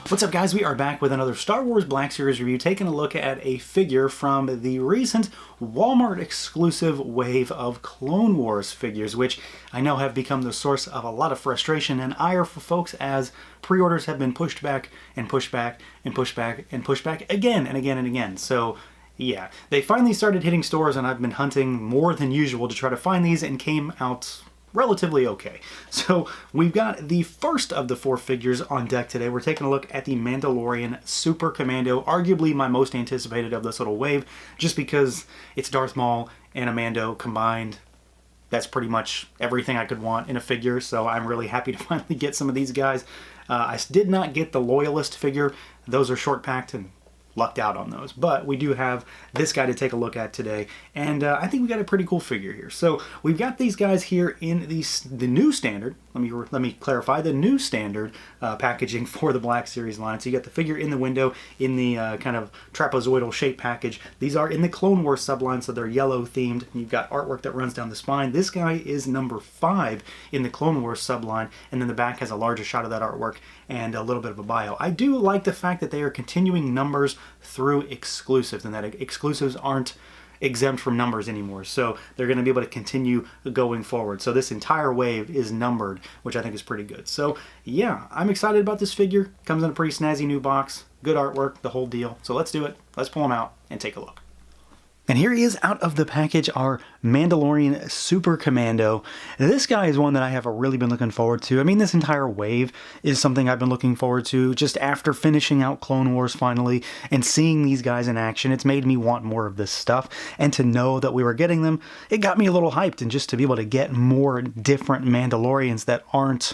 What's up, guys? We are back with another Star Wars Black Series review, taking a look at a figure from the recent Walmart exclusive wave of Clone Wars figures, which I know have become the source of a lot of frustration and ire for folks as pre-orders have been pushed back and pushed back and pushed back and pushed back again and again and again. So yeah, they finally started hitting stores, and I've been hunting more than usual to try to find these, and came out relatively okay. So we've got the first of the 4 figures on deck today. We're taking a look at the Mandalorian Super Commando, arguably my most anticipated of this little wave, just because it's Darth Maul and a Mando combined. That's pretty much everything I could want in a figure, so I'm really happy to finally get some of these guys. I did not get the Loyalist figure. Those are short packed and lucked out on those, but we do have this guy to take a look at today, and I think we got a pretty cool figure here. So we've got these guys here in the new standard. Let me clarify, the new standard packaging for the Black Series line. So you got the figure in the window in the kind of trapezoidal shape package. These are in the Clone Wars subline, so they're yellow themed. You've got artwork that runs down the spine. This guy is number 5 in the Clone Wars subline, and then the back has a larger shot of that artwork and a little bit of a bio. I do like the fact that they are continuing numbers through exclusives, and that exclusives aren't exempt from numbers anymore, so they're going to be able to continue going forward. So this entire wave is numbered, which I think is pretty good. So yeah, I'm excited about this figure. Comes in a pretty snazzy new box, good artwork, the whole deal. So let's do it. Let's pull him out and take a look. And here he is out of the package, our Mandalorian Super Commando. This guy is one that I have really been looking forward to. I mean, this entire wave is something I've been looking forward to. Just after finishing out Clone Wars finally and seeing these guys in action, it's made me want more of this stuff. And to know that we were getting them, it got me a little hyped. And just to be able to get more different Mandalorians that aren't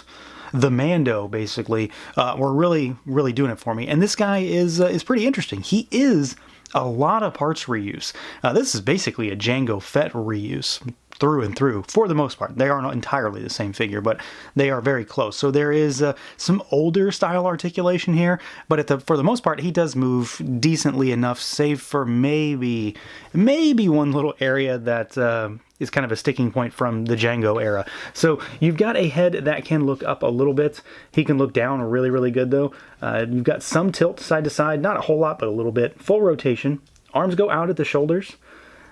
the Mando, basically, were really doing it for me. And this guy is pretty interesting. He is a lot of parts reuse. This is basically a Jango Fett reuse through and through, for the most part. They are not entirely the same figure, but they are very close. So there is some older style articulation here, but for the most part, he does move decently enough, save for maybe one little area that is kind of a sticking point from the Jango era. So you've got a head that can look up a little bit. He can look down really good, though. You've got some tilt side to side, not a whole lot, but a little bit. Full rotation. Arms go out at the shoulders.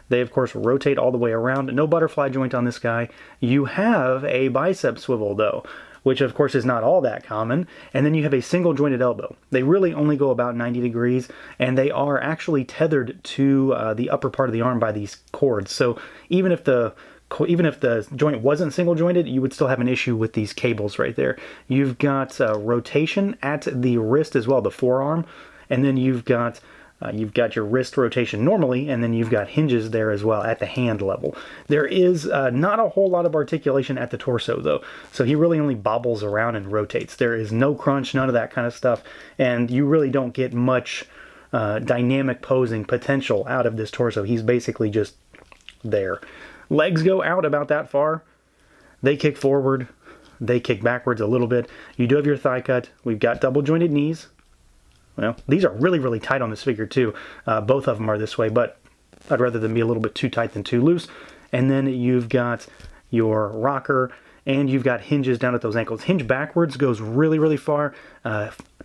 They, of course, rotate all the way around. No butterfly joint on this guy. You have a bicep swivel, though, which, of course, is not all that common. And then you have a single jointed elbow. They really only go about 90 degrees, and they are actually tethered to the upper part of the arm by these cords. So even if the joint wasn't single jointed, you would still have an issue with these cables right there. You've got rotation at the wrist as well, the forearm, and then you've got your wrist rotation normally, and then you've got hinges there as well at the hand level. There is not a whole lot of articulation at the torso, though, so he really only bobbles around and rotates. There is no crunch, none of that kind of stuff, and you really don't get much dynamic posing potential out of this torso. He's basically just there. Legs go out about that far. They kick forward. They kick backwards a little bit. You do have your thigh cut. We've got double jointed knees. Well, these are really tight on this figure too. Both of them are this way, but I'd rather them be a little bit too tight than too loose. And then you've got your rocker, and you've got hinges down at those ankles. Hinge backwards goes really far.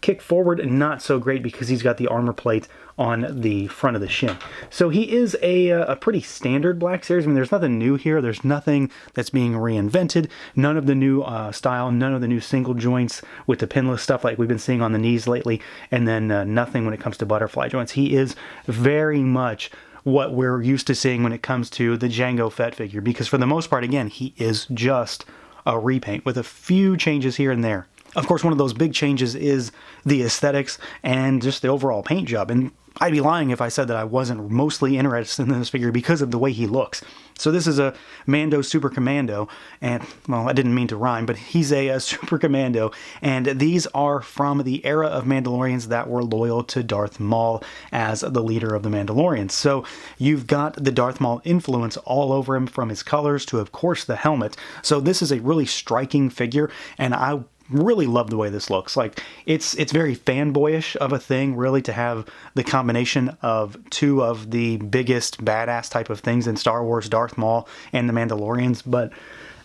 Kick forward, not so great because he's got the armor plate on the front of the shin. So he is a pretty standard Black Series. I mean, there's nothing new here. There's nothing that's being reinvented. None of the new style, none of the new single joints with the pinless stuff like we've been seeing on the knees lately, and then nothing when it comes to butterfly joints. He is very much what we're used to seeing when it comes to the Jango Fett figure, because for the most part, again, he is just a repaint with a few changes here and there. Of course, one of those big changes is the aesthetics and just the overall paint job. And I'd be lying if I said that I wasn't mostly interested in this figure because of the way he looks. So this is a Mando Super Commando, and, well, I didn't mean to rhyme, but he's a Super Commando, and these are from the era of Mandalorians that were loyal to Darth Maul as the leader of the Mandalorians. So you've got the Darth Maul influence all over him, from his colors to, of course, the helmet. So this is a really striking figure, and I really love the way this looks. Like, it's very fanboyish of a thing, really, to have the combination of two of the biggest badass type of things in Star Wars, Darth Maul and the Mandalorians. But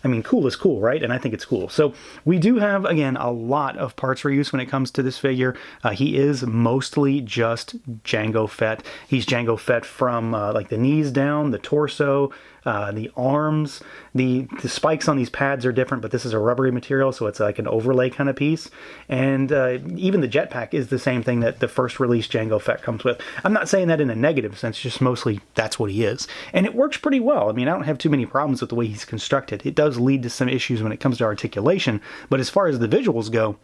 I mean, cool is cool, right? And I think it's cool. So we do have, again, a lot of parts reuse when it comes to this figure. He is mostly just Jango Fett. He's Jango Fett from like the knees down, the torso, the arms. The spikes on these pads are different, but this is a rubbery material, so it's like an overlay kind of piece. And even the jetpack is the same thing that the first release Jango Fett comes with. I'm not saying that in a negative sense, just mostly that's what he is. And it works pretty well. I mean, I don't have too many problems with the way he's constructed. It does lead to some issues when it comes to articulation, but as far as the visuals go,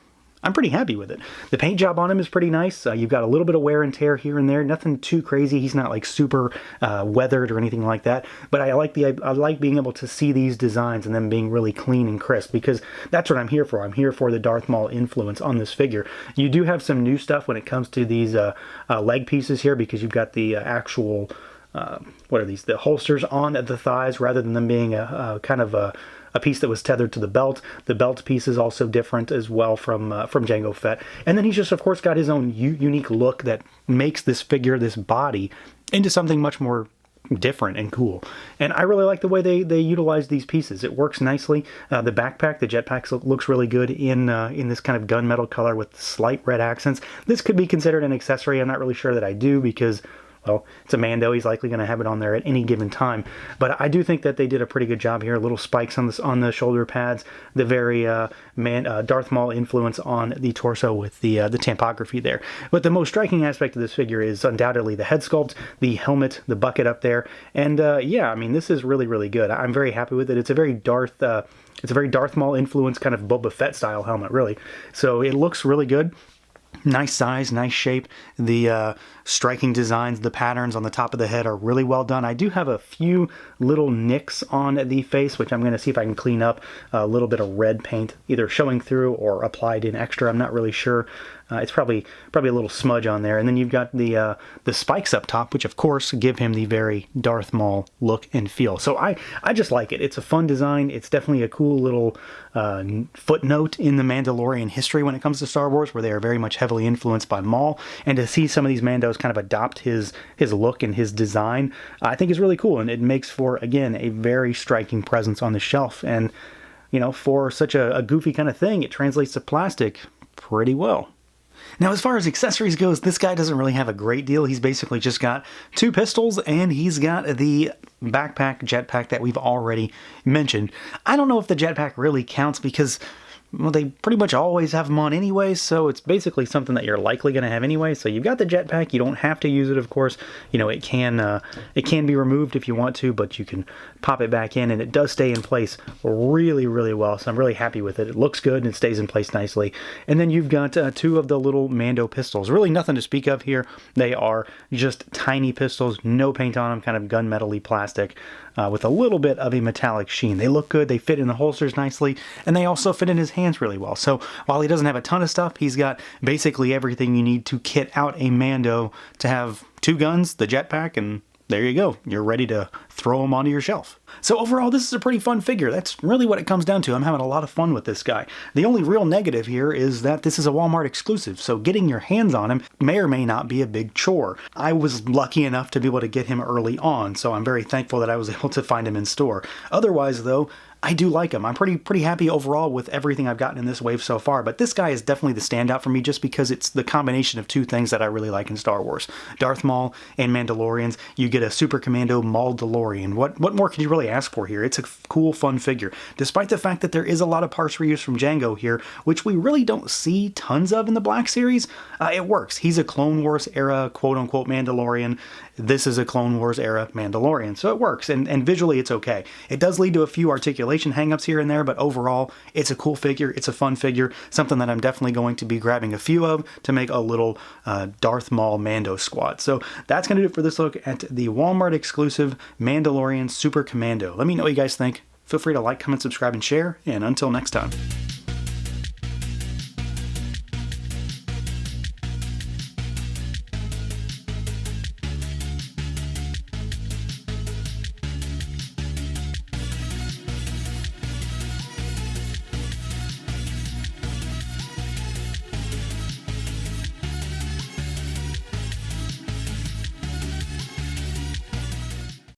I'm pretty happy with it. The paint job on him is pretty nice. You've got a little bit of wear and tear here and there. Nothing too crazy. He's not like super weathered or anything like that. But I like being able to see these designs and them being really clean and crisp, because that's what I'm here for. I'm here for the Darth Maul influence on this figure. You do have some new stuff when it comes to these leg pieces here, because you've got the actual what are these? The holsters on the thighs, rather than them being a kind of a piece that was tethered to the belt. The belt piece is also different as well from Jango Fett. And then he's just, of course, got his own unique look that makes this figure, this body, into something much more different and cool. And I really like the way they utilize these pieces. It works nicely. The backpack, the jetpack, looks really good in this kind of gunmetal color with slight red accents. This could be considered an accessory. I'm not really sure that I do, because, well, it's a Mando. He's likely going to have it on there at any given time. But I do think that they did a pretty good job here. Little spikes on the shoulder pads. The very Darth Maul influence on the torso with the tampography there. But the most striking aspect of this figure is undoubtedly the head sculpt, the helmet, the bucket up there. And yeah, I mean, this is really, really good. I'm very happy with it. It's a very Darth Maul influence, kind of Boba Fett style helmet, really. So it looks really good. Nice size, nice shape. The striking designs, the patterns on the top of the head are really well done. I do have a few little nicks on the face, which I'm going to see if I can clean up. A little bit of red paint either showing through or applied in extra. I'm not really sure. It's probably a little smudge on there. And then you've got the spikes up top, which of course give him the very Darth Maul look and feel. So I just like it. It's a fun design. It's definitely a cool little footnote in the Mandalorian history when it comes to Star Wars, where they are very much heavily influenced by Maul. And to see some of these Mandos kind of adopt his look and his design, I think is really cool. And it makes for, again, a very striking presence on the shelf. And, you know, for such a goofy kind of thing, it translates to plastic pretty well. Now, as far as accessories goes, this guy doesn't really have a great deal. He's basically just got 2 pistols, and he's got the backpack, jetpack that we've already mentioned. I don't know if the jetpack really counts, because, well, they pretty much always have them on anyway, so it's basically something that you're likely going to have anyway. So you've got the jetpack. You don't have to use it, of course. You know, it can be removed if you want to, but you can pop it back in, and it does stay in place really, really well. So I'm really happy with it. It looks good, and it stays in place nicely. And then you've got 2 of the little Mando pistols. Really nothing to speak of here. They are just tiny pistols, no paint on them, kind of gunmetal-y plastic, with a little bit of a metallic sheen. They look good. They fit in the holsters nicely, and they also fit in his hands really well. So while he doesn't have a ton of stuff, he's got basically everything you need to kit out a Mando to have 2 guns, the jetpack, and there you go. You're ready to throw him onto your shelf. So overall, this is a pretty fun figure. That's really what it comes down to. I'm having a lot of fun with this guy. The only real negative here is that this is a Walmart exclusive, so getting your hands on him may or may not be a big chore. I was lucky enough to be able to get him early on, so I'm very thankful that I was able to find him in store. Otherwise, though, I do like him. I'm pretty happy overall with everything I've gotten in this wave so far, but this guy is definitely the standout for me just because it's the combination of 2 things that I really like in Star Wars. Darth Maul and Mandalorians. You get a Super Commando Maul-Delorian. What more can you really ask for here? It's a cool, fun figure. Despite the fact that there is a lot of parts reuse from Jango here, which we really don't see tons of in the Black Series, it works. He's a Clone Wars era quote-unquote Mandalorian. This is a Clone Wars era Mandalorian, so it works, and visually it's okay. It does lead to a few articulation hangups here and there, but overall, it's a cool figure, it's a fun figure, something that I'm definitely going to be grabbing a few of to make a little Darth Maul Mando squad. So that's going to do it for this look at the Walmart exclusive Mandalorian Super Commando. Let me know what you guys think. Feel free to like, comment, subscribe, and share, and until next time.